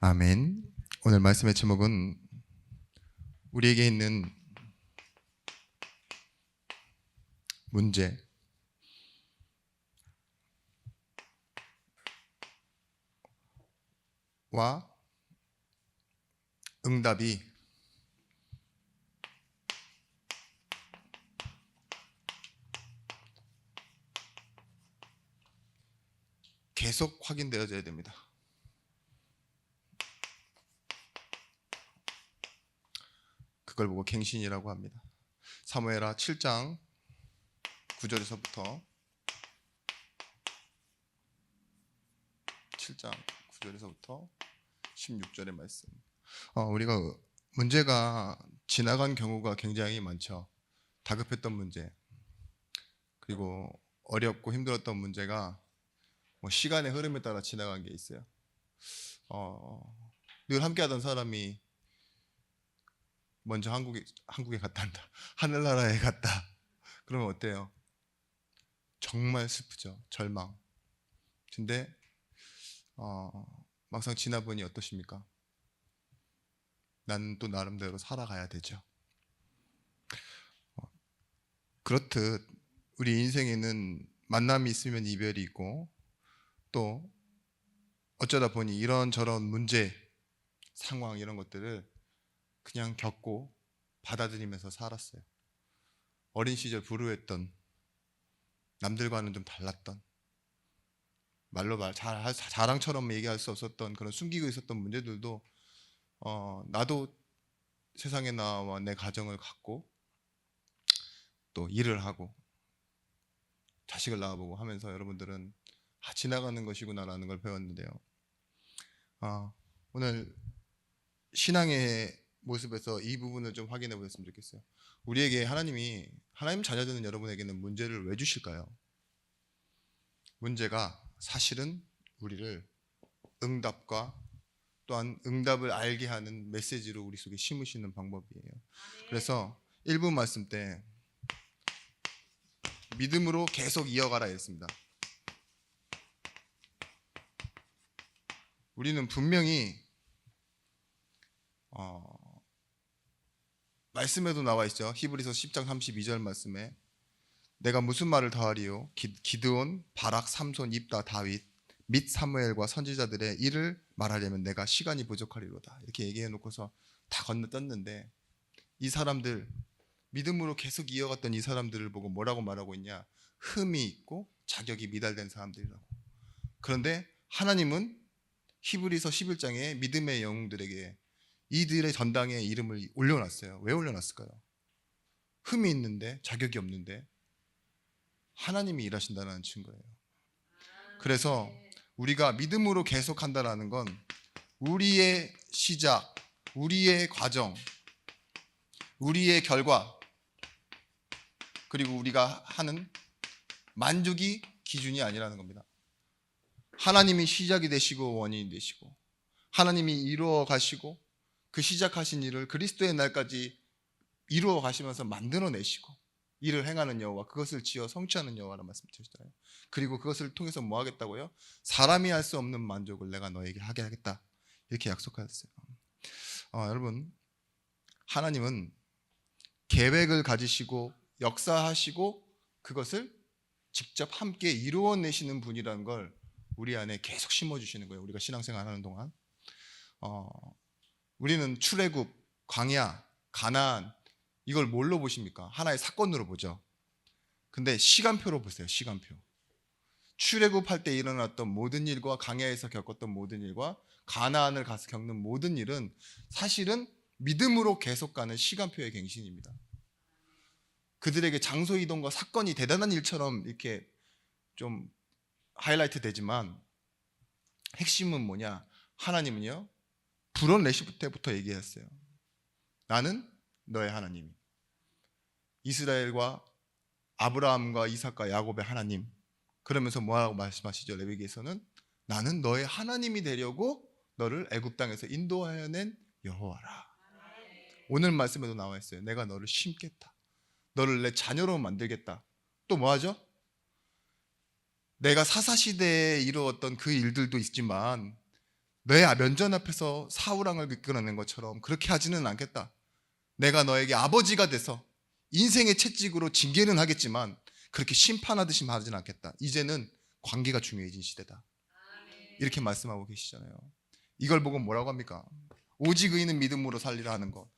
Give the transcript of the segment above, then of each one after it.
아멘. 오늘 말씀의 제목은 우리에게 있는 문제와 응답이 계속 확인되어져야 됩니다. 그걸 보고 갱신이라고 합니다. 사무엘하 7장 9절에서부터 16절의 말씀. 우리가 문제가 지나간 경우가 굉장히 많죠. 다급했던 문제, 그리고 어렵고 힘들었던 문제가 시간의 흐름에 따라 지나간 게 있어요. 늘 함께하던 사람이 먼저 한국에 갔단다. 하늘나라에 갔다. 그러면 어때요? 정말 슬프죠. 절망. 근데 막상 지나보니 어떠십니까? 나는 또 나름대로 살아가야 되죠. 그렇듯 우리 인생에는 만남이 있으면 이별이 있고, 또 어쩌다 보니 이런저런 문제, 상황 이런 것들을 그냥 겪고 받아들이면서 살았어요. 어린 시절 불우했던, 남들과는 좀 달랐던, 자랑처럼 얘기할 수 없었던 그런 숨기고 있었던 문제들도 나도 세상에 나와 내 가정을 갖고 또 일을 하고 자식을 낳아보고 하면서 여러분들은 지나가는 것이구나라는 걸 배웠는데요. 오늘 신앙의 모습에서 이 부분을 좀 확인해 보셨으면 좋겠어요. 우리에게 하나님 자녀되는 여러분에게는 문제를 왜 주실까요? 문제가 사실은 우리를 응답과 또한 응답을 알게 하는 메시지로 우리 속에 심으시는 방법이에요. 그래서 1분 말씀 때 믿음으로 계속 이어가라 했습니다. 우리는 분명히 말씀에도 나와 있죠. 히브리서 10장 32절 말씀에 내가 무슨 말을 더하리요? 기드온, 바락, 삼손, 입다, 다윗 및 사무엘과 선지자들의 일을 말하려면 내가 시간이 부족하리로다. 이렇게 얘기해 놓고서 다 건너떴는데, 이 사람들, 믿음으로 계속 이어갔던 이 사람들을 보고 뭐라고 말하고 있냐? 흠이 있고 자격이 미달된 사람들이라고. 그런데 하나님은 히브리서 11장에 믿음의 영웅들에게 이들의 전당에 이름을 올려놨어요. 왜 올려놨을까요? 흠이 있는데, 자격이 없는데 하나님이 일하신다는 증거예요. 그래서 우리가 믿음으로 계속한다는 건 우리의 시작, 우리의 과정, 우리의 결과, 그리고 우리가 하는 만족이 기준이 아니라는 겁니다. 하나님이 시작이 되시고 원인이 되시고, 하나님이 이루어 가시고, 그 시작하신 일을 그리스도의 날까지 이루어 가시면서 만들어내시고, 일을 행하는 여호와, 그것을 지어 성취하는 여호와라는 말씀 드리잖아요. 그리고 그것을 통해서 뭐 하겠다고요? 사람이 할 수 없는 만족을 내가 너에게 하게 하겠다, 이렇게 약속하셨어요. 여러분, 하나님은 계획을 가지시고 역사하시고 그것을 직접 함께 이루어내시는 분이라는 걸 우리 안에 계속 심어주시는 거예요. 우리가 신앙생활 하는 동안 우리는 출애굽, 광야, 가나안, 이걸 뭘로 보십니까? 하나의 사건으로 보죠. 근데 시간표로 보세요. 시간표. 출애굽할 때 일어났던 모든 일과 광야에서 겪었던 모든 일과 가나안을 가서 겪는 모든 일은 사실은 믿음으로 계속 가는 시간표의 갱신입니다. 그들에게 장소 이동과 사건이 대단한 일처럼 이렇게 좀 하이라이트 되지만, 핵심은 뭐냐? 하나님은요, 불어내실 때부터 얘기했어요. 나는 너의 하나님, 이스라엘과 아브라함과 이삭과 야곱의 하나님. 그러면서 뭐라고 말씀하시죠? 레위기에서는 나는 너의 하나님이 되려고 너를 애굽 땅에서 인도하여낸 여호와라. 오늘 말씀에도 나와 있어요. 내가 너를 심겠다, 너를 내 자녀로 만들겠다. 또 뭐하죠? 내가 사사시대에 이루었던 그 일들도 있지만 너의 면전 앞에서 사울왕을 이끌어낸 것처럼 그렇게 하지는 않겠다. 내가 너에게 아버지가 돼서 인생의 채찍으로 징계는 하겠지만 그렇게 심판하듯이 하지는 않겠다. 이제는 관계가 중요해진 시대다. 이렇게 말씀하고 계시잖아요. 이걸 보고 뭐라고 합니까? 오직 의인은 믿음으로 살리라 하는 것.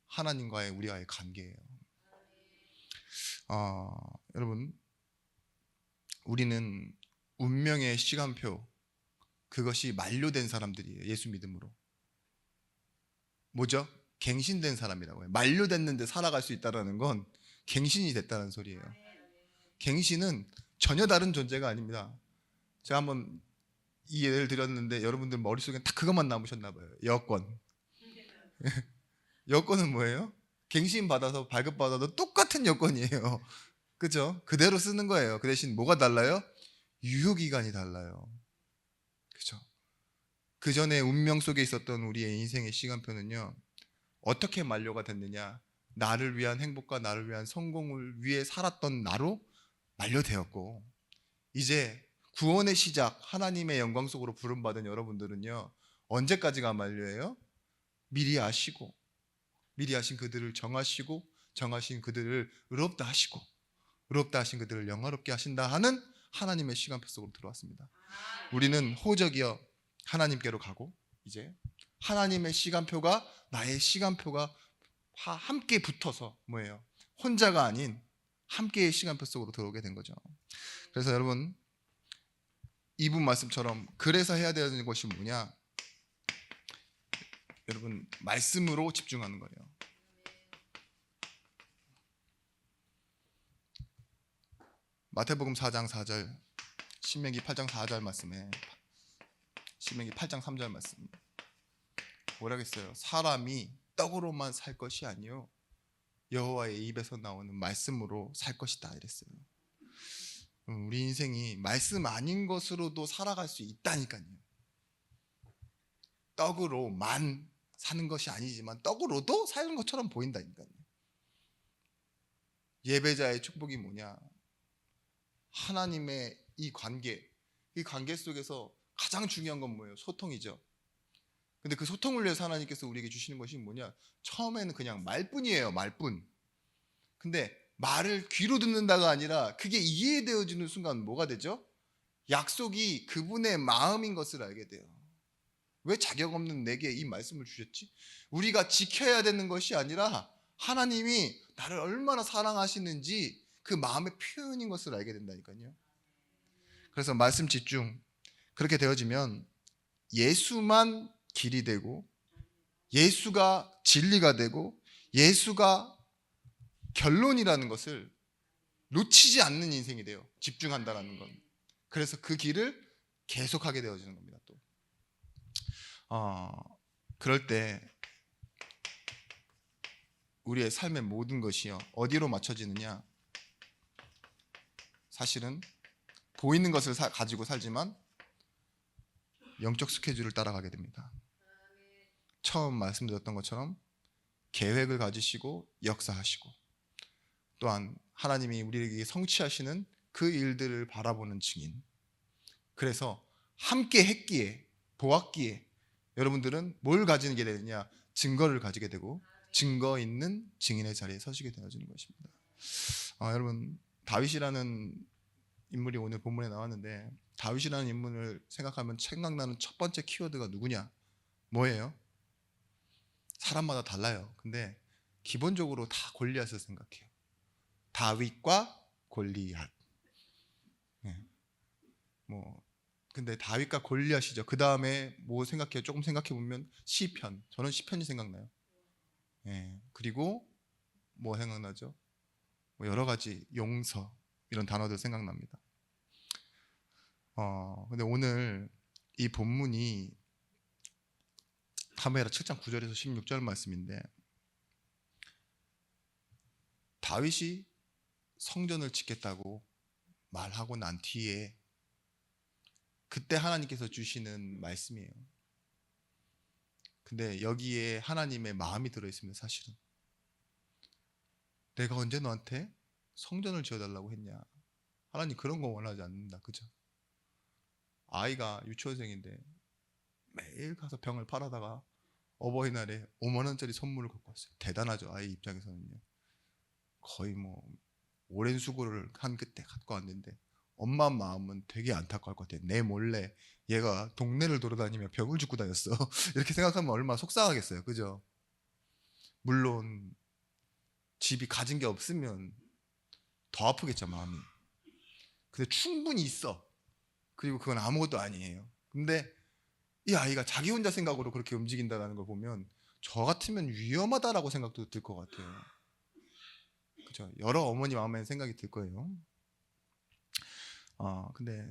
하나님과의 우리와의 관계예요. 여러분, 우리는 운명의 시간표, 그것이 만료된 사람들이에요. 예수 믿음으로. 뭐죠? 갱신된 사람이라고 해요. 만료됐는데 살아갈 수 있다는 건 갱신이 됐다는 소리예요. 갱신은 전혀 다른 존재가 아닙니다. 제가 한번 이 예를 드렸는데 여러분들 머릿속에 딱 그것만 남으셨나 봐요. 여권. 여권은 뭐예요? 갱신 받아서 발급받아도 똑같은 여권이에요. 그죠? 그대로 쓰는 거예요. 그 대신 뭐가 달라요? 유효기간이 달라요. 그죠? 그 전에 운명 속에 있었던 우리의 인생의 시간표는요, 어떻게 만료가 됐느냐? 나를 위한 행복과 나를 위한 성공을 위해 살았던 나로 만료되었고, 이제 구원의 시작, 하나님의 영광 속으로 부름받은 여러분들은요, 언제까지가 만료예요? 미리 아시고, 미리 하신 그들을 정하시고, 정하신 그들을 의롭다 하시고, 의롭다 하신 그들을 영화롭게 하신다 하는 하나님의 시간표 속으로 들어왔습니다. 우리는 호적이여 하나님께로 가고, 이제 하나님의 시간표가 나의 시간표가 함께 붙어서 뭐예요? 혼자가 아닌 함께의 시간표 속으로 들어오게 된 거죠. 그래서 여러분, 이분 말씀처럼 그래서 해야 되는 것이 뭐냐? 여러분, 말씀으로 집중하는 거예요. 마태복음 4장 4절, 신명기 8장 4절 말씀에, 신명기 8장 3절 말씀 뭐라겠어요? 사람이 떡으로만 살 것이 아니요 여호와의 입에서 나오는 말씀으로 살 것이다 이랬어요. 우리 인생이 말씀 아닌 것으로도 살아갈 수 있다니까요. 떡으로만 사는 것이 아니지만 떡으로도 사는 것처럼 보인다니까요. 예배자의 축복이 뭐냐? 하나님의 이 관계 속에서 가장 중요한 건 뭐예요? 소통이죠. 근데 그 소통을 위해서 하나님께서 우리에게 주시는 것이 뭐냐? 처음에는 그냥 말뿐이에요. 말뿐. 근데 말을 귀로 듣는다가 아니라 그게 이해되어지는 순간 뭐가 되죠? 약속이 그분의 마음인 것을 알게 돼요. 왜 자격 없는 내게 이 말씀을 주셨지? 우리가 지켜야 되는 것이 아니라 하나님이 나를 얼마나 사랑하시는지 그 마음의 표현인 것을 알게 된다니까요. 그래서 말씀 집중. 그렇게 되어지면 예수만 길이 되고, 예수가 진리가 되고, 예수가 결론이라는 것을 놓치지 않는 인생이 돼요. 집중한다라는 건. 그래서 그 길을 계속하게 되어지는 겁니다. 또 그럴 때 우리의 삶의 모든 것이요 어디로 맞춰지느냐? 사실은 보이는 것을 가지고 살지만 영적 스케줄을 따라가게 됩니다. 처음 말씀드렸던 것처럼 계획을 가지시고 역사하시고, 또한 하나님이 우리에게 성취하시는 그 일들을 바라보는 증인. 그래서 함께 했기에, 보았기에 여러분들은 뭘 가지게 되느냐? 증거를 가지게 되고 증거 있는 증인의 자리에 서시게 되어지는 것입니다. 여러분, 다윗이라는 인물이 오늘 본문에 나왔는데, 다윗이라는 인물을 생각하면 생각나는 첫 번째 키워드가 누구냐? 뭐예요? 사람마다 달라요. 근데 기본적으로 다 골리앗을 생각해요. 다윗과 골리앗. 네. 근데 다윗과 골리앗이죠. 그 다음에 뭐 생각해요? 조금 생각해 보면 시편. 저는 시편이 생각나요. 네. 그리고 뭐 생각나죠? 뭐 여러 가지 용서 이런 단어들 생각납니다. 근데 오늘 이 본문이 사무엘하 7장 9절에서 16절 말씀인데, 다윗이 성전을 짓겠다고 말하고 난 뒤에 그때 하나님께서 주시는 말씀이에요. 근데 여기에 하나님의 마음이 들어있습니다. 사실은 내가 언제 너한테 성전을 지어달라고 했냐? 하나님 그런 거 원하지 않는다. 그죠? 아이가 유치원생인데 매일 가서 병을 팔아다가 어버이날에 5만 원짜리 선물을 갖고 왔어요. 대단하죠. 아이 입장에서는요. 거의 뭐 오랜 수고를 한 끝에 갖고 왔는데 엄마 마음은 되게 안타까울 것 같아요. 내 몰래 얘가 동네를 돌아다니며 병을 줍고 다녔어. 이렇게 생각하면 얼마나 속상하겠어요. 그죠? 물론 집이 가진 게 없으면 더 아프겠죠, 마음이. 근데 충분히 있어. 그리고 그건 아무것도 아니에요. 근데 이 아이가 자기 혼자 생각으로 그렇게 움직인다는 걸 보면 저 같으면 위험하다라고 생각도 들 것 같아요. 그죠? 여러 어머니 마음에 생각이 들 거예요. 근데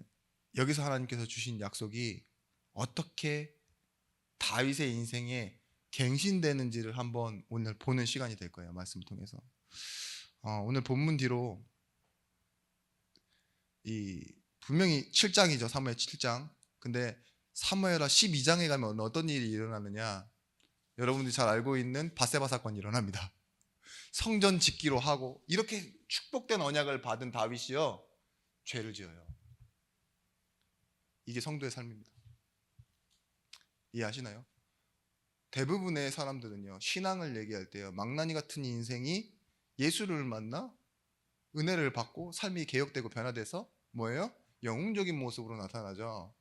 여기서 하나님께서 주신 약속이 어떻게 다윗의 인생에 갱신되는지를 한번 오늘 보는 시간이 될 거예요. 말씀을 통해서. 오늘 본문 뒤로 분명히 7장이죠. 사무엘 7장. 근데 사무엘하 12장에 가면 어떤 일이 일어나느냐? 여러분들이 잘 알고 있는 밧세바 사건이 일어납니다. 성전 짓기로 하고 이렇게 축복된 언약을 받은 다윗이요, 죄를 지어요. 이게 성도의 삶입니다. 이해하시나요? 대부분의 사람들은요, 신앙을 얘기할 때요, 망나니 같은 인생이 예수를 만나 은혜를 받고 삶이 개혁되고 변화돼서 뭐예요? 영웅적인 모습으로 나타나죠.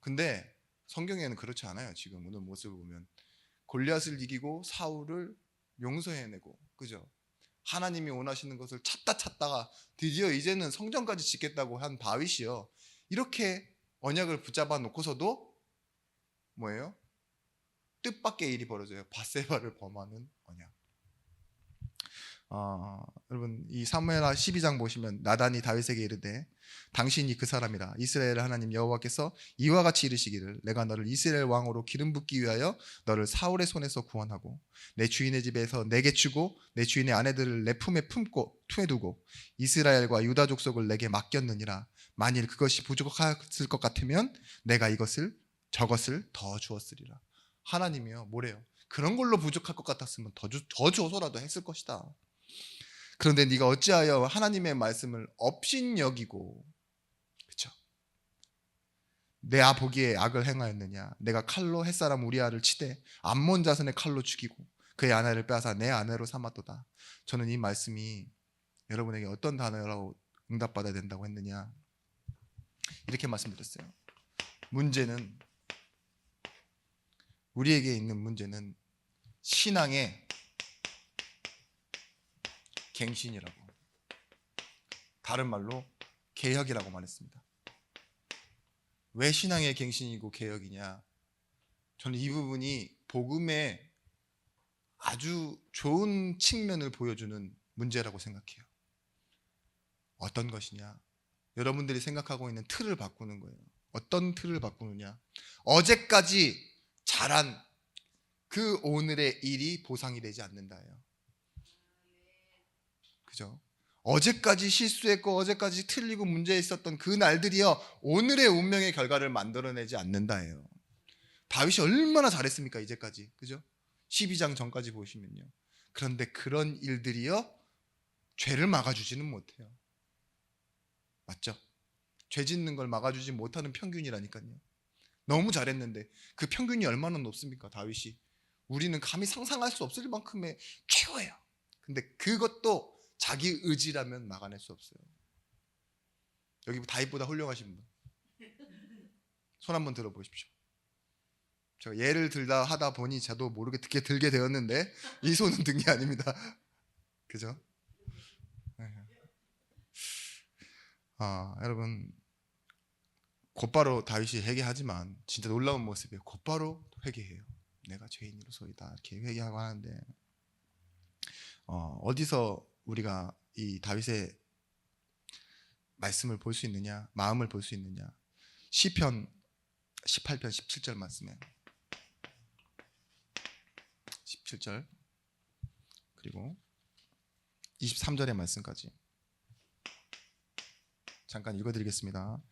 근데 성경에는 그렇지 않아요. 지금 오늘 모습을 보면 골리앗을 이기고 사울을 용서해내고, 그죠? 하나님이 원하시는 것을 찾다가 드디어 이제는 성전까지 짓겠다고 한 다윗이요, 이렇게 언약을 붙잡아 놓고서도 뭐예요? 뜻밖의 일이 벌어져요. 밧세바를 범하는 언약. 여러분, 이 사무엘하 12장 보시면 나단이 다윗에게 이르되 당신이 그 사람이라. 이스라엘 하나님 여호와께서 이와 같이 이르시기를 내가 너를 이스라엘 왕으로 기름 붓기 위하여 너를 사울의 손에서 구원하고 내 주인의 집에서 내게 주고 내 주인의 아내들을 내 품에 품고 두고 이스라엘과 유다 족속을 내게 맡겼느니라. 만일 그것이 부족했을 것 같으면 내가 저것을 더 주었으리라. 하나님이요, 뭐래요? 그런 걸로 부족할 것 같았으면 더 줘서라도 했을 것이다. 그런데 네가 어찌하여 하나님의 말씀을 업신여기고, 그렇죠? 내 보기에 악을 행하였느냐? 내가 칼로 햇사람 우리아를 치되 암몬 자손의 칼로 죽이고 그의 아내를 빼앗아 내 아내로 삼았도다. 저는 이 말씀이 여러분에게 어떤 단어로 응답받아야 된다고 했느냐, 이렇게 말씀드렸어요. 우리에게 있는 문제는 신앙의 갱신이라고, 다른 말로 개혁이라고 말했습니다. 왜 신앙의 갱신이고 개혁이냐? 저는 이 부분이 복음의 아주 좋은 측면을 보여주는 문제라고 생각해요. 어떤 것이냐? 여러분들이 생각하고 있는 틀을 바꾸는 거예요. 어떤 틀을 바꾸느냐? 어제까지 잘한 그 오늘의 일이 보상이 되지 않는다예요. 그죠? 어제까지 실수했고 어제까지 틀리고 문제 있었던 그 날들이요, 오늘의 운명의 결과를 만들어내지 않는다예요. 다윗이 얼마나 잘했습니까 이제까지, 그죠? 12장 전까지 보시면요. 그런데 그런 일들이요, 죄를 막아주지는 못해요. 맞죠? 죄 짓는 걸 막아주지 못하는 평균이라니까요. 너무 잘했는데 그 평균이 얼마나 높습니까? 다윗이 우리는 감히 상상할 수 없을 만큼의 최고예요. 근데 그것도 자기 의지라면 막아낼 수 없어요. 여기 다윗보다 훌륭하신 분 손 한번 들어보십시오. 제가 예를 들다 하다 보니 저도 모르게 들게 되었는데 이 손은 든 게 아닙니다. 그죠? 여러분, 곧바로 다윗이 회개하지만 진짜 놀라운 모습이에요. 곧바로 회개해요. 내가 죄인으로소이다 이렇게 회개하고 하는데, 어디서 우리가 이 다윗의 말씀을 볼 수 있느냐, 마음을 볼 수 있느냐? 시편 18편 17절 말씀에 17절 그리고 23절의 말씀까지 잠깐 읽어드리겠습니다.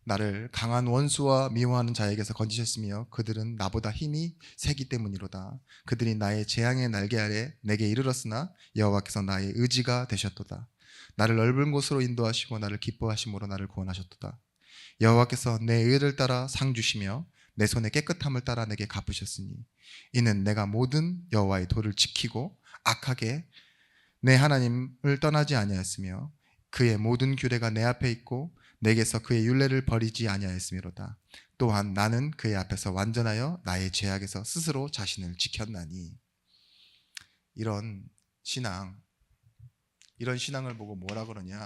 나를 강한 원수와 미워하는 자에게서 건지셨으며 그들은 나보다 힘이 세기 때문이로다. 그들이 나의 재앙의 날개 아래 내게 이르렀으나 여호와께서 나의 의지가 되셨도다. 나를 넓은 곳으로 인도하시고 나를 기뻐하심으로 나를 구원하셨도다. 여호와께서 내 의를 따라 상 주시며 내 손의 깨끗함을 따라 내게 갚으셨으니 이는 내가 모든 여호와의 도를 지키고 악하게 내 하나님을 떠나지 아니하였으며 그의 모든 규례가 내 앞에 있고 내게서 그의 율례를 버리지 아니하였음이로다. 또한 나는 그의 앞에서 완전하여 나의 죄악에서 스스로 자신을 지켰나니. 이런 신앙을 보고 뭐라 그러냐?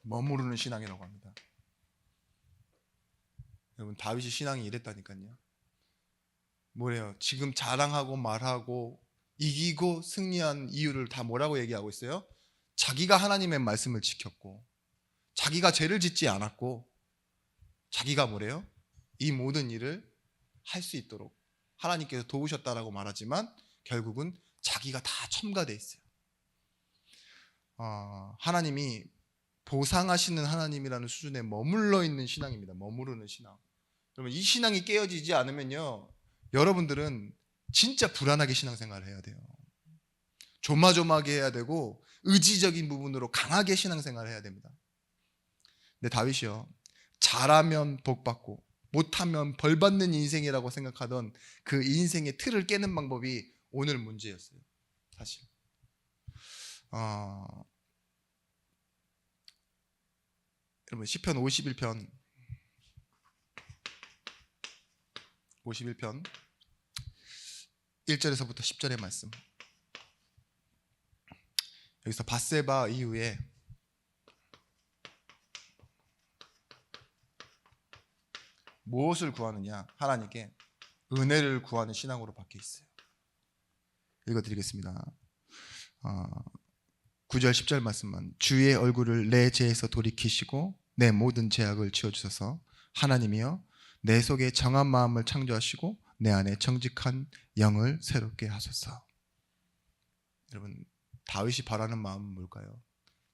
머무르는 신앙이라고 합니다. 여러분, 다윗이 신앙이 이랬다니까요. 뭐래요? 지금 자랑하고 말하고 이기고 승리한 이유를 다 뭐라고 얘기하고 있어요? 자기가 하나님의 말씀을 지켰고, 자기가 죄를 짓지 않았고, 자기가 뭐래요? 이 모든 일을 할 수 있도록 하나님께서 도우셨다라고 말하지만 결국은 자기가 다 첨가돼 있어요. 하나님이 보상하시는 하나님이라는 수준에 머물러 있는 신앙입니다. 머무르는 신앙. 그러면 이 신앙이 깨어지지 않으면요, 여러분들은 진짜 불안하게 신앙생활을 해야 돼요. 조마조마하게 해야 되고 의지적인 부분으로 강하게 신앙생활을 해야 됩니다. 근데 다윗이요, 잘하면 복받고 못하면 벌받는 인생이라고 생각하던 그 인생의 틀을 깨는 방법이 오늘 문제였어요. 사실 여러분, 시편 51편 1절에서부터 10절의 말씀. 여기서 밧세바 이후에 무엇을 구하느냐? 하나님께 은혜를 구하는 신앙으로 바뀌어 있어요. 읽어드리겠습니다. 9절 10절 말씀만. 주의 얼굴을 내 죄에서 돌이키시고 내 모든 죄악을 지워주소서. 하나님이여, 내 속에 정한 마음을 창조하시고 내 안에 정직한 영을 새롭게 하소서. 여러분, 다윗이 바라는 마음은 뭘까요?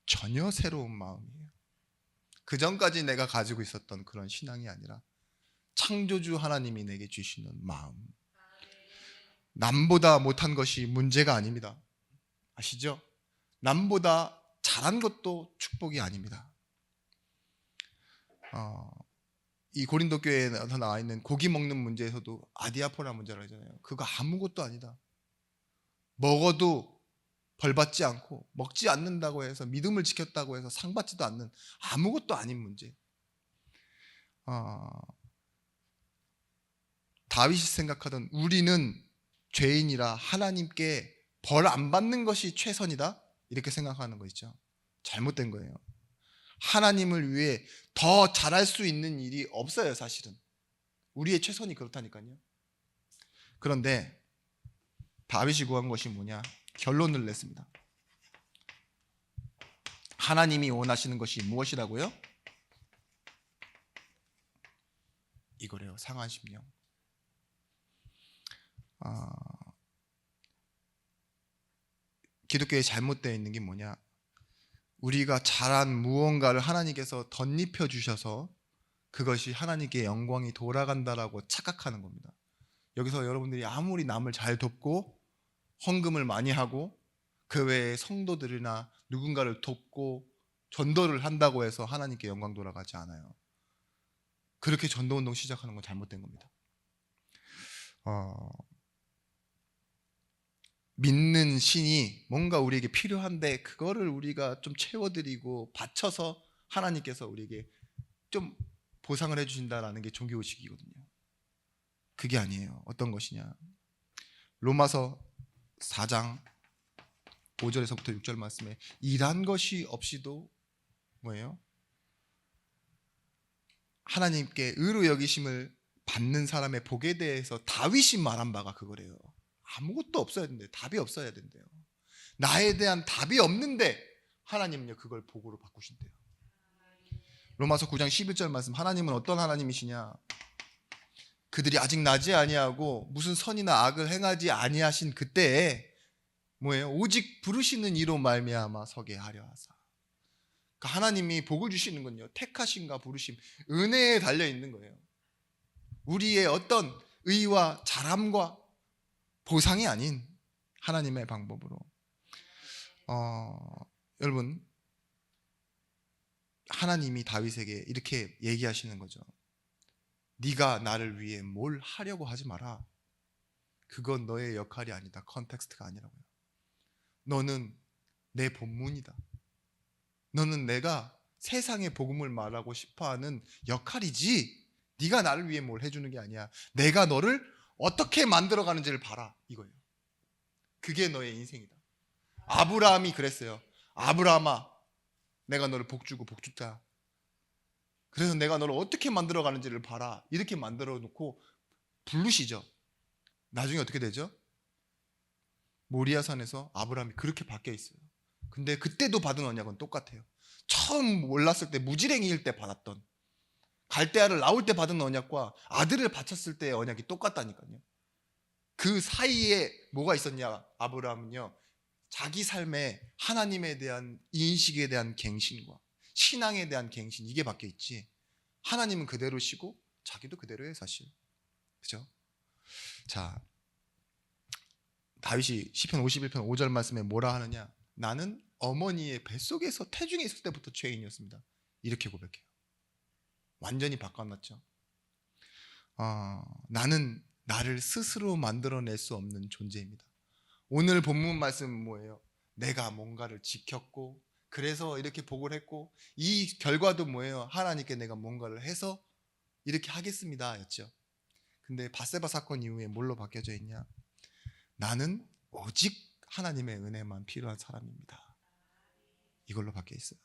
전혀 새로운 마음이에요. 그 전까지 내가 가지고 있었던 그런 신앙이 아니라 창조주 하나님이 내게 주시는 마음. 남보다 못한 것이 문제가 아닙니다. 아시죠? 남보다 잘한 것도 축복이 아닙니다. 이 고린도 교회에서 나와 있는 고기 먹는 문제에서도 아디아포라 문제라고 하잖아요. 그거 아무것도 아니다. 먹어도 벌받지 않고 먹지 않는다고 해서 믿음을 지켰다고 해서 상 받지도 않는 아무것도 아닌 문제. 다윗이 생각하던 우리는 죄인이라 하나님께 벌 안 받는 것이 최선이다, 이렇게 생각하는 거 있죠. 잘못된 거예요. 하나님을 위해 더 잘할 수 있는 일이 없어요. 사실은 우리의 최선이 그렇다니까요. 그런데 다윗이 구한 것이 뭐냐? 결론을 냈습니다. 하나님이 원하시는 것이 무엇이라고요? 이거래요. 상한 심령. 기독교에 잘못되어 있는 게 뭐냐? 우리가 잘한 무언가를 하나님께서 덧입혀 주셔서 그것이 하나님께 영광이 돌아간다라고 착각하는 겁니다. 여기서 여러분들이 아무리 남을 잘 돕고 헌금을 많이 하고 그 외에 성도들이나 누군가를 돕고 전도를 한다고 해서 하나님께 영광 돌아가지 않아요. 그렇게 전도운동 시작하는 건 잘못된 겁니다. 믿는 신이 뭔가 우리에게 필요한데 그거를 우리가 좀 채워드리고 바쳐서 하나님께서 우리에게 좀 보상을 해주신다라는 게 종교의식이거든요. 그게 아니에요. 어떤 것이냐? 로마서 4장 5절에서부터 6절 말씀에 일한 것이 없이도 뭐예요? 하나님께 의로 여기심을 받는 사람의 복에 대해서 다윗이 말한 바가 그거래요. 아무것도 없어야 된대요. 답이 없어야 된대요. 나에 대한 답이 없는데 하나님은요, 그걸 복으로 바꾸신대요. 로마서 9장 11절 말씀. 하나님은 어떤 하나님이시냐? 그들이 아직 나지 아니하고 무슨 선이나 악을 행하지 아니하신 그때에 뭐예요? 오직 부르시는 이로 말미암아 서게 하려 하사. 그러니까 하나님이 복을 주시는 건요, 택하심과 부르심, 은혜에 달려 있는 거예요. 우리의 어떤 의와 잘함과 보상이 아닌 하나님의 방법으로. 여러분, 하나님이 다윗에게 이렇게 얘기하시는 거죠. 네가 나를 위해 뭘 하려고 하지 마라. 그건 너의 역할이 아니다. 컨텍스트가 아니라고요. 너는 내 본문이다. 너는 내가 세상에 복음을 말하고 싶어하는 역할이지, 네가 나를 위해 뭘 해주는 게 아니야. 내가 너를 어떻게 만들어가는지를 봐라, 이거예요. 그게 너의 인생이다. 아브라함이 그랬어요. 아브라함아, 내가 너를 복주고 복주자. 그래서 내가 너를 어떻게 만들어가는지를 봐라. 이렇게 만들어 놓고 부르시죠. 나중에 어떻게 되죠? 모리아산에서 아브라함이 그렇게 바뀌어 있어요. 근데 그때도 받은 언약은 똑같아요. 처음 몰랐을 때, 무지랭이일 때 받았던, 갈대아를 나올 때 받은 언약과 아들을 바쳤을 때의 언약이 똑같다니까요. 그 사이에 뭐가 있었냐? 아브라함은요, 자기 삶에 하나님에 대한 인식에 대한 갱신과 신앙에 대한 갱신, 이게 바뀌어 있지, 하나님은 그대로시고 자기도 그대로예요, 사실. 그죠? 자, 다윗이 시편 51편 5절 말씀에 뭐라 하느냐? 나는 어머니의 뱃속에서 태중에 있을 때부터 죄인이었습니다. 이렇게 고백해요. 완전히 바꿔놨죠. 나는 나를 스스로 만들어낼 수 없는 존재입니다. 오늘 본문 말씀은 뭐예요? 내가 뭔가를 지켰고, 그래서 이렇게 복을 했고, 이 결과도 뭐예요? 하나님께 내가 뭔가를 해서 이렇게 하겠습니다 였죠. 근데 바세바 사건 이후에 뭘로 바뀌어져 있냐? 나는 오직 하나님의 은혜만 필요한 사람입니다. 이걸로 바뀌어 있어요.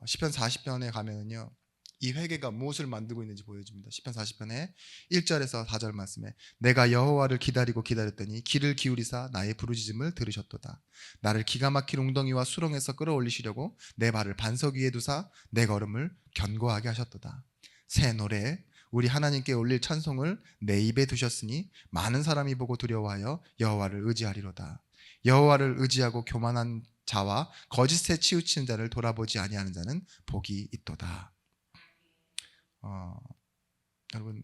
시편 40편에 가면은요, 이 회개가 무엇을 만들고 있는지 보여줍니다. 시편 40편에 1절에서 4절 말씀에 내가 여호와를 기다리고 기다렸더니 귀를 기울이사 나의 부르짖음을 들으셨도다. 나를 기가 막힌 웅덩이와 수렁에서 끌어올리시려고 내 발을 반석 위에 두사 내 걸음을 견고하게 하셨도다. 새 노래 우리 하나님께 올릴 찬송을 내 입에 두셨으니 많은 사람이 보고 두려워하여 여호와를 의지하리로다. 여호와를 의지하고 교만한 자와 거짓에 치우치는 자를 돌아보지 아니하는 자는 복이 있도다. 여러분,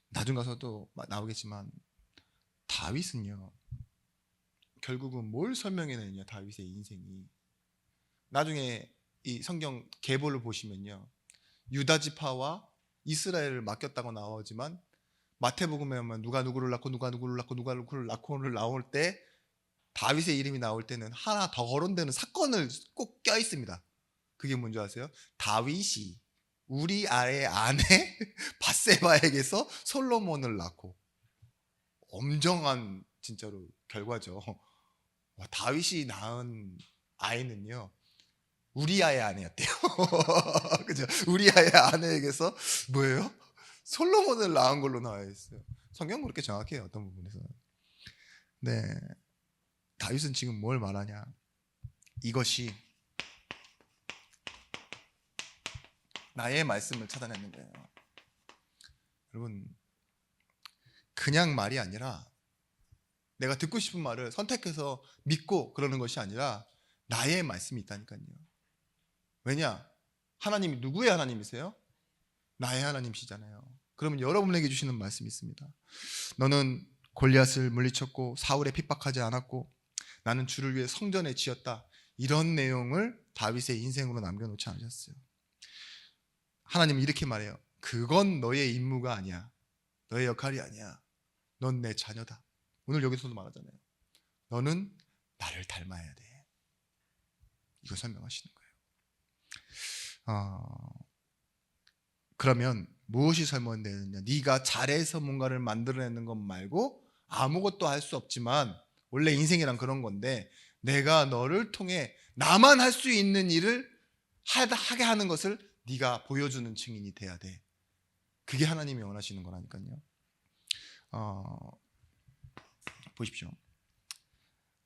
나중 가서도 나오겠지만 다윗은요, 결국은 뭘 설명해내냐, 다윗의 인생이. 나중에 이 성경 계보를 보시면요, 유다 지파와 이스라엘을 맡겼다고 나오지만 마태복음에 보면 누가 누구를 낳고 누가 누구를 낳고 누가 누구를 낳고를 나올 때 다윗의 이름이 나올 때는 하나 더 거론되는 사건을 꼭 껴 있습니다. 그게 뭔지 아세요? 다윗이 우리아의 아내 밧세바에게서 솔로몬을 낳고. 엄정한 진짜로 결과죠. 다윗이 낳은 아이는요, 우리아의 아내였대요. 그죠? 우리아의 아내에게서 뭐예요? 솔로몬을 낳은 걸로 나와 있어요. 성경은 그렇게 정확해요, 어떤 부분에서. 네, 다윗은 지금 뭘 말하냐? 이것이 나의 말씀을 찾아내는 거예요. 여러분, 그냥 말이 아니라 내가 듣고 싶은 말을 선택해서 믿고 그러는 것이 아니라 나의 말씀이 있다니까요. 왜냐? 하나님이 누구의 하나님이세요? 나의 하나님이시잖아요. 그러면 여러분에게 주시는 말씀이 있습니다. 너는 골리앗을 물리쳤고 사울에 핍박하지 않았고 나는 주를 위해 성전에 지었다. 이런 내용을 다윗의 인생으로 남겨놓지 않으셨어요. 하나님은 이렇게 말해요. 그건 너의 임무가 아니야. 너의 역할이 아니야. 넌 내 자녀다. 오늘 여기서도 말하잖아요. 너는 나를 닮아야 돼. 이거 설명하시는 거예요. 그러면 무엇이 설명되느냐? 네가 잘해서 뭔가를 만들어내는 것 말고 아무것도 할 수 없지만, 원래 인생이란 그런 건데, 내가 너를 통해 나만 할 수 있는 일을 하게 하는 것을 네가 보여주는 증인이 돼야 돼. 그게 하나님이 원하시는 거라니까요. 보십시오.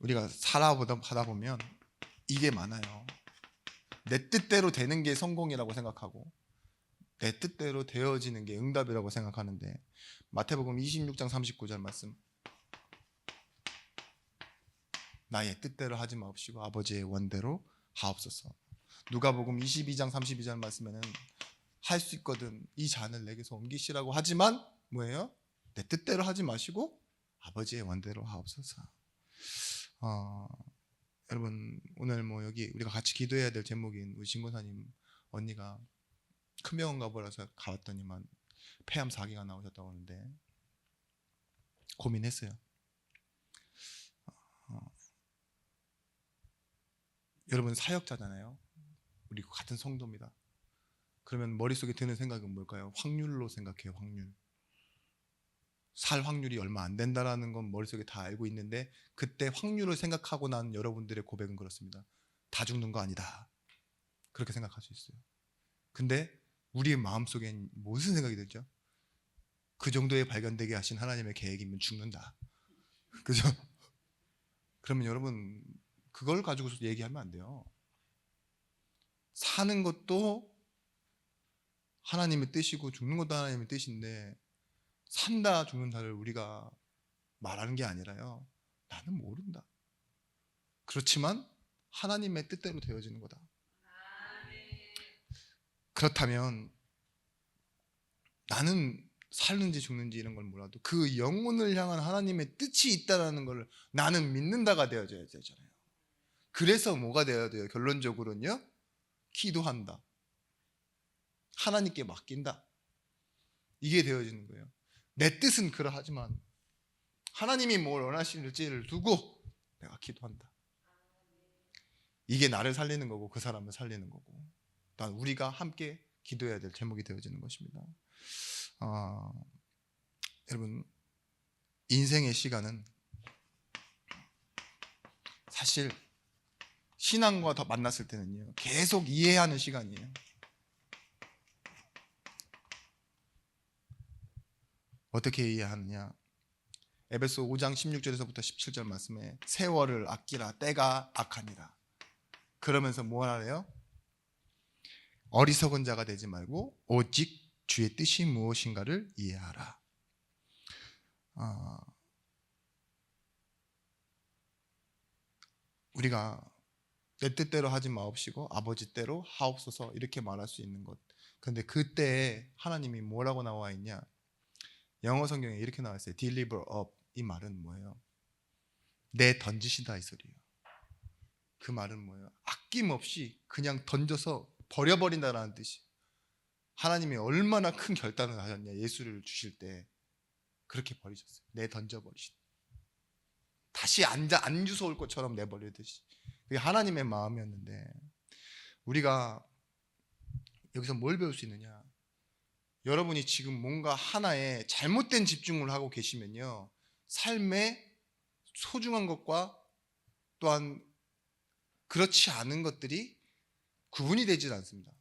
우리가 하다 보면 이게 많아요. 내 뜻대로 되는 게 성공이라고 생각하고 내 뜻대로 되어지는 게 응답이라고 생각하는데, 마태복음 26장 39절 말씀, 나의 뜻대로 하지 마옵시고 아버지의 원대로 하옵소서. 누가복음 22장 32절 말씀에는 할 수 있거든 이 잔을 내게서 옮기시라고 하지만 뭐예요? 내 뜻대로 하지 마시고 아버지의 원대로 하옵소서. 여러분 오늘 뭐 여기 우리가 같이 기도해야 될 제목인 우리 진고사님 언니가 큰 병원 가보라서 가봤더니만 폐암 4기가 나오셨다고 하는데 고민했어요. 여러분 사역자잖아요. 우리 같은 성도입니다. 그러면 머릿속에 드는 생각은 뭘까요? 확률로 생각해요. 확률. 살 확률이 얼마 안 된다라는 건 머릿속에 다 알고 있는데 그때 확률을 생각하고 난 여러분들의 고백은 그렇습니다. 다 죽는 거 아니다. 그렇게 생각할 수 있어요. 근데 우리의 마음속엔 무슨 생각이 들죠? 그 정도에 발견되게 하신 하나님의 계획이면 죽는다. 그죠? 그러면 여러분 그걸 가지고서 얘기하면 안 돼요. 사는 것도 하나님의 뜻이고 죽는 것도 하나님의 뜻인데 산다 죽는다를 우리가 말하는 게 아니라요. 나는 모른다. 그렇지만 하나님의 뜻대로 되어지는 거다. 그렇다면 나는 살는지 죽는지 이런 걸 몰라도 그 영혼을 향한 하나님의 뜻이 있다는 걸 나는 믿는다가 되어져야 되잖아요. 그래서 뭐가 되어야 돼요? 결론적으로는요. 기도한다. 하나님께 맡긴다. 이게 되어지는 거예요. 내 뜻은 그러하지만 하나님이 뭘 원하시는지를 두고 내가 기도한다. 이게 나를 살리는 거고 그 사람을 살리는 거고 난 우리가 함께 기도해야 될 제목이 되어지는 것입니다. 여러분 인생의 시간은 사실 신앙과 더 만났을 때는요 계속 이해하는 시간이에요. 어떻게 이해하느냐? 에베소 5장 16절에서부터 17절 말씀에 세월을 아끼라 때가 악하니라. 그러면서 뭐 하래요? 어리석은 자가 되지 말고 오직 주의 뜻이 무엇인가를 이해하라. 우리가 내 뜻대로 하지 마옵시고 아버지 때로 하옵소서 이렇게 말할 수 있는 것. 근데 그때 하나님이 뭐라고 나와 있냐? 영어 성경에 이렇게 나와 있어요. deliver up. 이 말은 뭐예요? 내 던지시다 이 소리예요. 그 말은 뭐예요? 아낌없이 그냥 던져서 버려버린다라는 뜻이. 하나님이 얼마나 큰 결단을 하셨냐. 예수를 주실 때 그렇게 버리셨어요. 내 던져버리신. 다시 안 주워올 것처럼 내버리듯이. 그게 하나님의 마음이었는데 우리가 여기서 뭘 배울 수 있느냐? 여러분이 지금 뭔가 하나에 잘못된 집중을 하고 계시면요 삶의 소중한 것과 또한 그렇지 않은 것들이 구분이 되질 않습니다.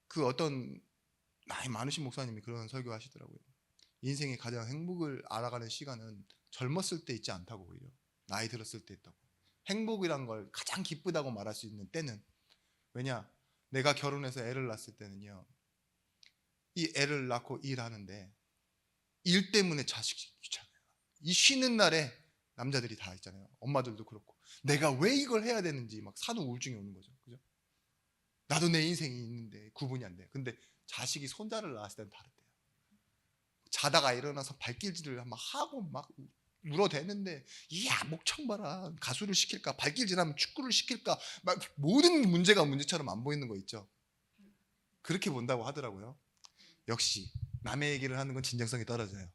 그 어떤 나이 많으신 목사님이 그런 설교 하시더라고요. 인생의 가장 행복을 알아가는 시간은 젊었을 때 있지 않다고 오히려 나이 들었을 때 있다고. 행복이란 걸 가장 기쁘다고 말할 수 있는 때는 왜냐? 내가 결혼해서 애를 낳았을 때는요 이 애를 낳고 일하는데 일 때문에 자식이 귀찮아요. 이 쉬는 날에 남자들이 다 있잖아요. 엄마들도 그렇고 내가 왜 이걸 해야 되는지 막 산후 우울증이 오는 거죠. 그죠? 나도 내 인생이 있는데 구분이 안 돼요. 근데 자식이 손자를 낳았을 때는 다르대요. 자다가 일어나서 발길질을 막 하고 막 울어대는데 이야 목청 봐라. 가수를 시킬까 발길질하면 축구를 시킬까 막 모든 문제가 문제처럼 안 보이는 거 있죠. 그렇게 본다고 하더라고요. 역시 남의 얘기를 하는 건 진정성이 떨어져요.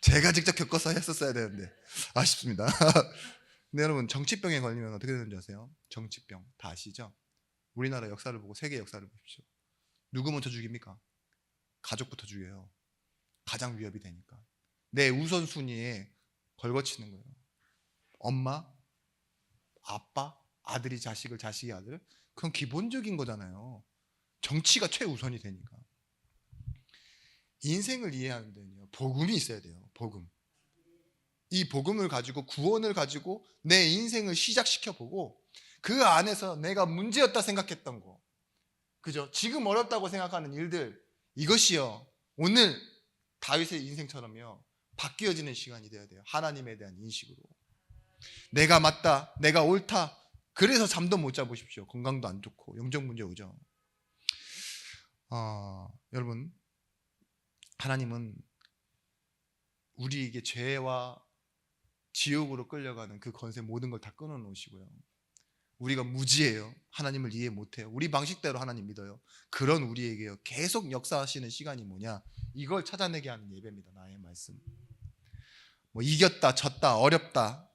제가 직접 겪어서 했었어야 되는데 아쉽습니다. 근데 여러분 정치병에 걸리면 어떻게 되는지 아세요? 정치병 다 아시죠? 우리나라 역사를 보고 세계 역사를 보십시오. 누구 먼저 죽입니까? 가족부터 죽여요. 가장 위협이 되니까. 내 우선순위에 걸거치는 거예요. 엄마, 아빠, 아들이 자식을, 자식이 아들. 그건 기본적인 거잖아요. 정치가 최우선이 되니까. 인생을 이해하는 데는요 복음이 있어야 돼요. 복음. 이 복음을 가지고 구원을 가지고 내 인생을 시작시켜보고 그 안에서 내가 문제였다 생각했던 거 그죠? 지금 어렵다고 생각하는 일들 이것이요 오늘 다윗의 인생처럼요 바뀌어지는 시간이 돼야 돼요. 하나님에 대한 인식으로 내가 맞다 내가 옳다. 그래서 잠도 못 자보십시오. 건강도 안 좋고 영적 문제 오죠. 여러분 하나님은 우리에게 죄와 지옥으로 끌려가는 그 권세 모든 걸 다 끊어놓으시고요. 우리가 무지해요. 하나님을 이해 못해요. 우리 방식대로 하나님 믿어요. 그런 우리에게요, 계속 역사하시는 시간이 뭐냐, 이걸 찾아내게 하는 예배입니다. 나의 말씀. 뭐 이겼다, 졌다, 어렵다,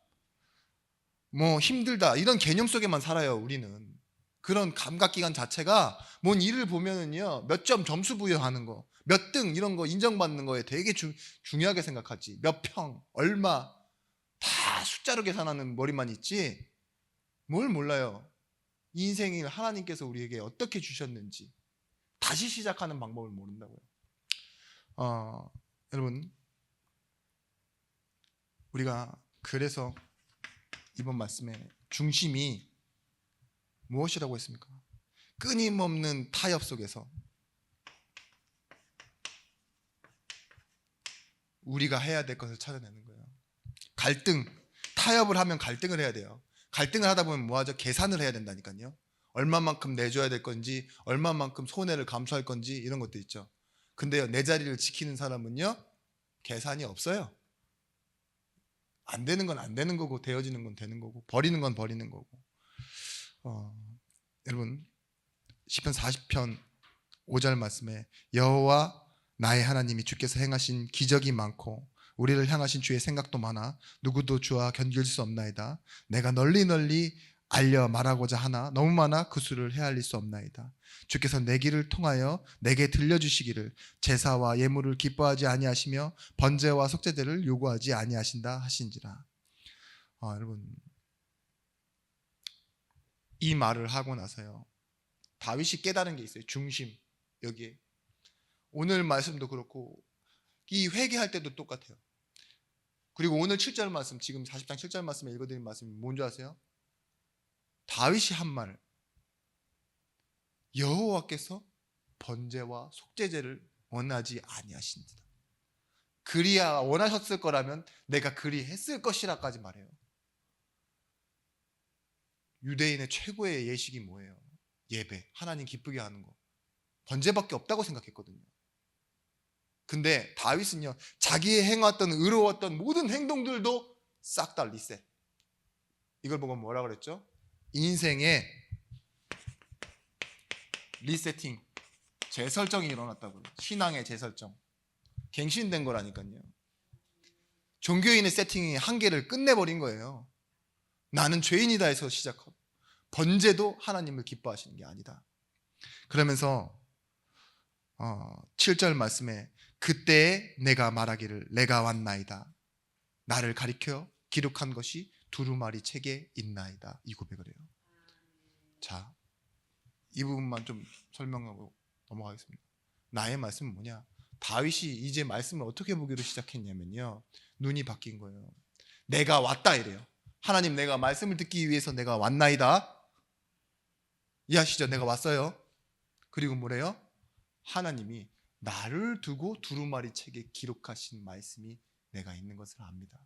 뭐 힘들다, 이런 개념 속에만 살아요. 우리는 그런 감각기관 자체가 뭔 일을 보면은요, 몇 점 점수 부여하는 거, 몇 등 이런 거 인정받는 거에 되게 중요하게 생각하지. 몇 평, 얼마, 다 숫자로 계산하는 머리만 있지 뭘 몰라요. 인생을 하나님께서 우리에게 어떻게 주셨는지, 다시 시작하는 방법을 모른다고요. 여러분, 우리가 그래서 이번 말씀의 중심이 무엇이라고 했습니까? 끊임없는 타협 속에서 우리가 해야 될 것을 찾아내는 거예요. 갈등, 타협을 하면 갈등을 해야 돼요. 갈등을 하다 보면 뭐하죠? 계산을 해야 된다니까요. 얼마만큼 내줘야 될 건지, 얼마만큼 손해를 감수할 건지, 이런 것도 있죠. 근데요, 내 자리를 지키는 사람은요, 계산이 없어요. 안 되는 건 안 되는 거고, 되어지는 건 되는 거고, 버리는 건 버리는 거고. 여러분, 시편 40편 5절 말씀에 여호와 나의 하나님이 주께서 행하신 기적이 많고 우리를 향하신 주의 생각도 많아 누구도 주와 견딜 수 없나이다. 내가 널리 널리 알려 말하고자 하나 너무 많아 그 수를 헤아릴 수 없나이다. 주께서 내 길을 통하여 내게 들려주시기를 제사와 예물을 기뻐하지 아니하시며 번제와 속죄제를 요구하지 아니하신다 하신지라. 여러분, 이 말을 하고 나서요, 다윗이 깨달은 게 있어요. 중심, 여기에. 오늘 말씀도 그렇고 이 회개할 때도 똑같아요. 그리고 오늘 7절 말씀, 지금 40장 7절 말씀에 읽어드린 말씀이 뭔지 아세요? 다윗이 한 말, 여호와께서 번제와 속죄제를 원하지 아니하신다. 그리야 원하셨을 거라면 내가 그리 했을 것이라까지 말해요. 유대인의 최고의 예식이 뭐예요? 예배, 하나님 기쁘게 하는 거, 번제밖에 없다고 생각했거든요. 근데 다윗은요, 자기의 행왔던 의로웠던 모든 행동들도 싹 다 리셋. 이걸 보고 뭐라 그랬죠? 인생의 리세팅, 재설정이 일어났다고요. 신앙의 재설정, 갱신된 거라니까요. 종교인의 세팅이 한계를 끝내버린 거예요. 나는 죄인이다 해서 시작하고, 번제도 하나님을 기뻐하시는 게 아니다. 그러면서 7절 말씀에 그때에 내가 말하기를 내가 왔나이다. 나를 가리켜 기록한 것이 두루마리 책에 있나이다. 이 고백을 해요. 자, 이 부분만 좀 설명하고 넘어가겠습니다. 나의 말씀은 뭐냐? 다윗이 이제 말씀을 어떻게 보기로 시작했냐면요, 눈이 바뀐 거예요. 내가 왔다 이래요. 하나님, 내가 말씀을 듣기 위해서 내가 왔나이다. 이해하시죠? 내가 왔어요. 그리고 뭐래요? 하나님이 나를 두고 두루마리 책에 기록하신 말씀이 내가 있는 것을 압니다.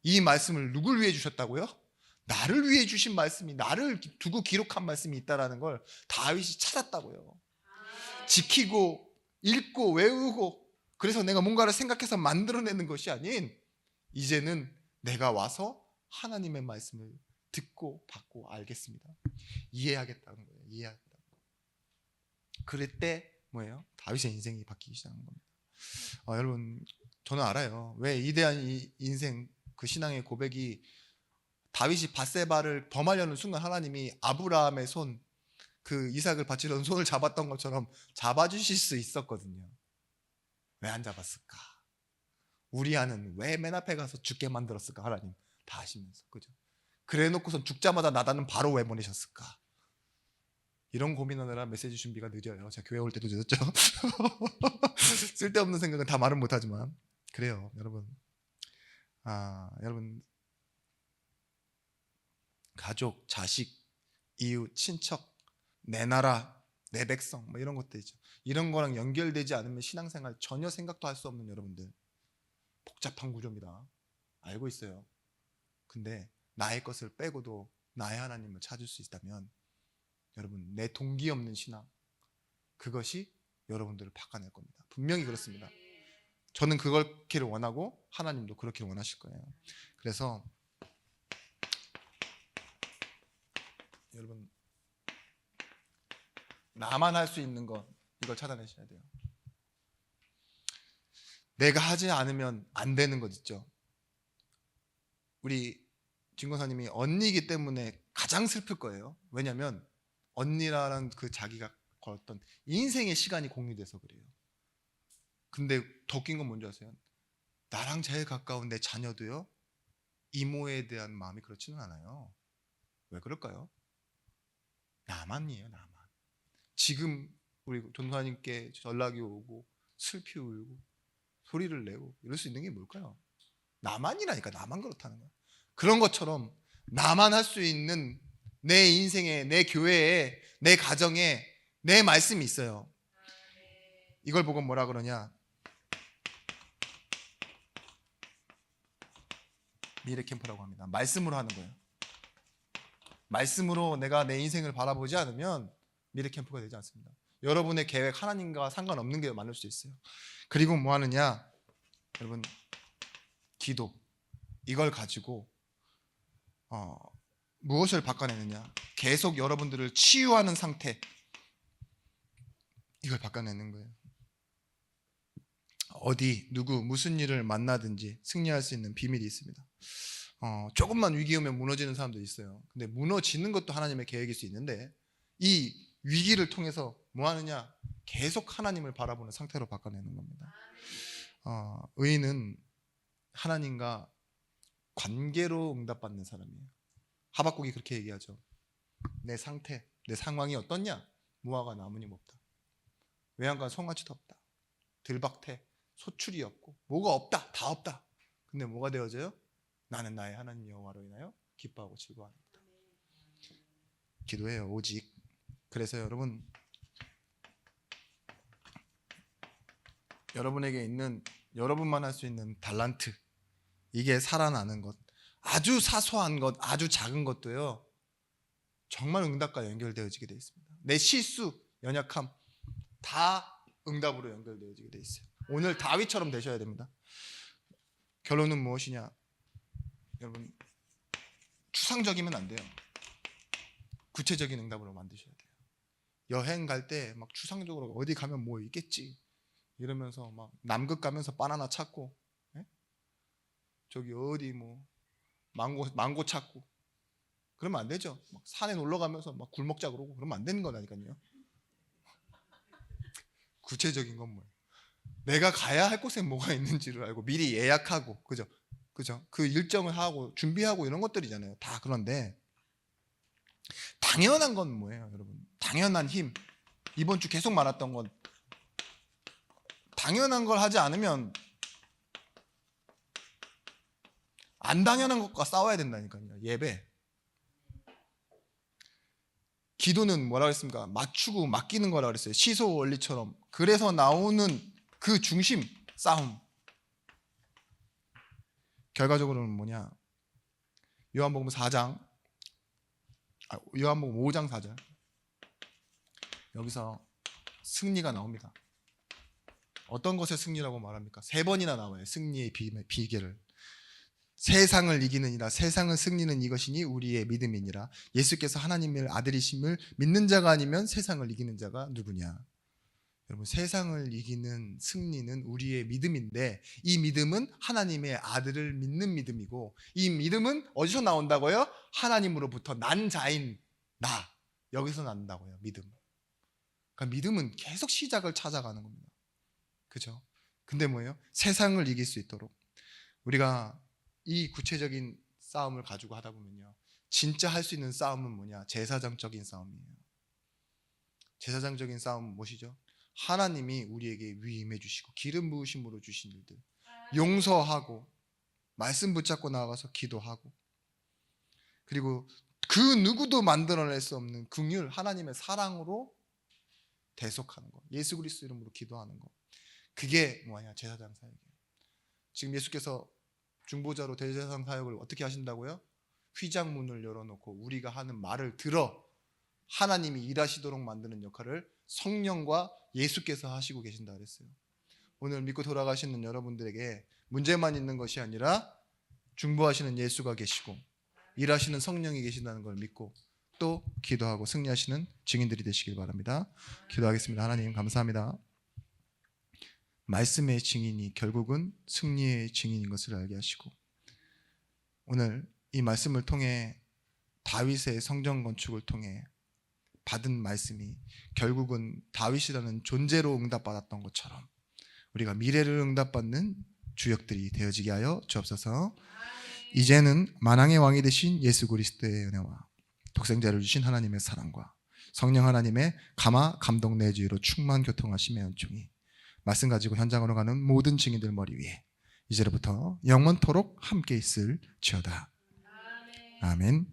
이 말씀을 누굴 위해 주셨다고요? 나를 위해 주신 말씀이, 나를 두고 기록한 말씀이 있다라는 걸 다윗이 찾았다고요. 지키고 읽고 외우고, 그래서 내가 뭔가를 생각해서 만들어내는 것이 아닌, 이제는 내가 와서 하나님의 말씀을 듣고 받고 알겠습니다. 이해하겠다는 거예요. 이해하겠다. 그럴 때 뭐예요? 다윗의 인생이 바뀌기 시작한 겁니다. 여러분, 저는 알아요. 왜 이대한 인생, 그 신앙의 고백이, 다윗이 밧세바를 범하려는 순간 하나님이 아브라함의 손, 그 이삭을 바치려는 손을 잡았던 것처럼 잡아주실 수 있었거든요. 왜 안 잡았을까? 우리아는 왜 맨 앞에 가서 죽게 만들었을까? 하나님 다 아시면서, 그죠? 그래 놓고선 죽자마자 나다는 바로 왜 보내셨을까? 이런 고민하느라 메시지 준비가 늦어요. 제가 교회 올 때도 늦었죠. 쓸데없는 생각은 다 말은 못하지만 그래요, 여러분. 여러분, 가족, 자식, 이웃, 친척, 내 나라, 내 백성, 뭐 이런 것들 있죠. 이런 거랑 연결되지 않으면 신앙생활 전혀 생각도 할 수 없는 여러분들, 복잡한 구조입니다. 알고 있어요. 근데 나의 것을 빼고도 나의 하나님을 찾을 수 있다면, 여러분, 내 동기 없는 신앙, 그것이 여러분들을 바꿔낼 겁니다. 분명히 그렇습니다. 저는 그렇기를 원하고 하나님도 그렇기를 원하실 거예요. 그래서 여러분, 나만 할 수 있는 것, 이걸 찾아내셔야 돼요. 내가 하지 않으면 안 되는 것 있죠. 우리 진권사님이 언니이기 때문에 가장 슬플 거예요. 왜냐하면 언니라는 그 자기가 걸었던 인생의 시간이 공유돼서 그래요. 근데 더 웃긴 건 뭔지 아세요? 나랑 제일 가까운 내 자녀도요, 이모에 대한 마음이 그렇지는 않아요. 왜 그럴까요? 나만이에요, 나만. 지금 우리 전도사님께 연락이 오고 슬피 울고 소리를 내고 이럴 수 있는 게 뭘까요? 나만이라니까. 나만 그렇다는 거야. 그런 것처럼 나만 할 수 있는 내 인생에, 내 교회에, 내 가정에 내 말씀이 있어요. 이걸 보고 뭐라 그러냐? 미래 캠프라고 합니다. 말씀으로 하는 거예요. 말씀으로 내가 내 인생을 바라보지 않으면 미래 캠프가 되지 않습니다. 여러분의 계획 하나님과 상관없는 게 많을 수 있어요. 그리고 뭐 하느냐? 여러분, 기도. 이걸 가지고 무엇을 바꿔내느냐? 계속 여러분들을 치유하는 상태, 이걸 바꿔내는 거예요. 어디 누구 무슨 일을 만나든지 승리할 수 있는 비밀이 있습니다. 조금만 위기 오면 무너지는 사람도 있어요. 근데 무너지는 것도 하나님의 계획일 수 있는데, 이 위기를 통해서 뭐 하느냐? 계속 하나님을 바라보는 상태로 바꿔내는 겁니다. 의인은 하나님과 관계로 응답받는 사람이에요. 하박국이 그렇게 얘기하죠. 내 상태, 내 상황이 어떻냐? 무화과 나무님 없다. 외양간 송아지도 없다. 들박태, 소출이 없고 뭐가 없다. 다 없다. 근데 뭐가 되어져요? 나는 나의 하나님 여호와로 인하여 기뻐하고 즐거워합니다. 기도해요, 오직. 그래서 여러분, 여러분에게 있는, 여러분만 할 수 있는 달란트, 이게 살아나는 것, 아주 사소한 것, 아주 작은 것도요, 정말 응답과 연결되어지게 되어 있습니다. 내 실수, 연약함 다 응답으로 연결되어지게 되어 있어요. 오늘 다윗처럼 되셔야 됩니다. 결론은 무엇이냐? 여러분, 추상적이면 안 돼요. 구체적인 응답으로 만드셔야 돼요. 여행 갈 때 막 추상적으로 어디 가면 뭐 있겠지 이러면서 막 남극 가면서 바나나 찾고, 예? 저기 어디 뭐 망고 찾고 그러면 안 되죠. 막 산에 놀러 가면서 막 굴 먹자 그러고 그러면 안 되는 거라니까요. 구체적인 건 뭐예요? 내가 가야 할 곳에 뭐가 있는지를 알고 미리 예약하고, 그죠? 그 일정을 하고 준비하고 이런 것들이잖아요. 다. 그런데 당연한 건 뭐예요, 여러분? 당연한 힘. 이번 주 계속 말했던 건, 당연한 걸 하지 않으면 안 당연한 것과 싸워야 된다니까요. 예배. 기도는 뭐라고 했습니까? 맞추고 맡기는 거라고 그랬어요. 시소 원리처럼. 그래서 나오는 그 중심, 싸움. 결과적으로는 뭐냐? 요한복음 4장, 요한복음 5장 4절. 여기서 승리가 나옵니다. 어떤 것의 승리라고 말합니까? 3번이나 나와요. 승리의 비결을. 세상을 이기느니라. 세상은 승리는 이것이니 우리의 믿음이니라. 예수께서 하나님의 아들이심을 믿는 자가 아니면 세상을 이기는 자가 누구냐? 여러분, 세상을 이기는 승리는 우리의 믿음인데, 이 믿음은 하나님의 아들을 믿는 믿음이고, 이 믿음은 어디서 나온다고요? 하나님으로부터 난 자인 나, 여기서 난다고요. 믿음. 그러니까 믿음은 계속 시작을 찾아가는 겁니다. 그죠? 근데 뭐예요? 세상을 이길 수 있도록 우리가 이 구체적인 싸움을 가지고 하다 보면요, 진짜 할 수 있는 싸움은 뭐냐? 제사장적인 싸움이에요. 제사장적인 싸움은 무엇이죠? 하나님이 우리에게 위임해 주시고 기름 부으심으로 주신 일들, 용서하고 말씀 붙잡고 나아가서 기도하고, 그리고 그 누구도 만들어낼 수 없는 긍휼, 하나님의 사랑으로 대속하는 거, 예수 그리스도 이름으로 기도하는 거, 그게 뭐냐? 제사장 사역이에요. 지금 예수께서 중보자로 대제사장 사역을 어떻게 하신다고요? 휘장문을 열어놓고 우리가 하는 말을 들어 하나님이 일하시도록 만드는 역할을 성령과 예수께서 하시고 계신다 그랬어요. 오늘 믿고 돌아가시는 여러분들에게 문제만 있는 것이 아니라 중보하시는 예수가 계시고 일하시는 성령이 계신다는 걸 믿고 또 기도하고 승리하시는 증인들이 되시길 바랍니다. 기도하겠습니다. 하나님 감사합니다. 말씀의 증인이 결국은 승리의 증인인 것을 알게 하시고 오늘 이 말씀을 통해 다윗의 성전 건축을 통해 받은 말씀이 결국은 다윗이라는 존재로 응답받았던 것처럼 우리가 미래를 응답받는 주역들이 되어지게 하여 주옵소서. 이제는 만왕의 왕이 되신 예수 그리스도의 은혜와 독생자를 주신 하나님의 사랑과 성령 하나님의 감화 감동 내주의로 충만 교통하심의 은총이 말씀 가지고 현장으로 가는 모든 증인들 머리 위에 이제로부터 영원토록 함께 있을지어다. 아멘.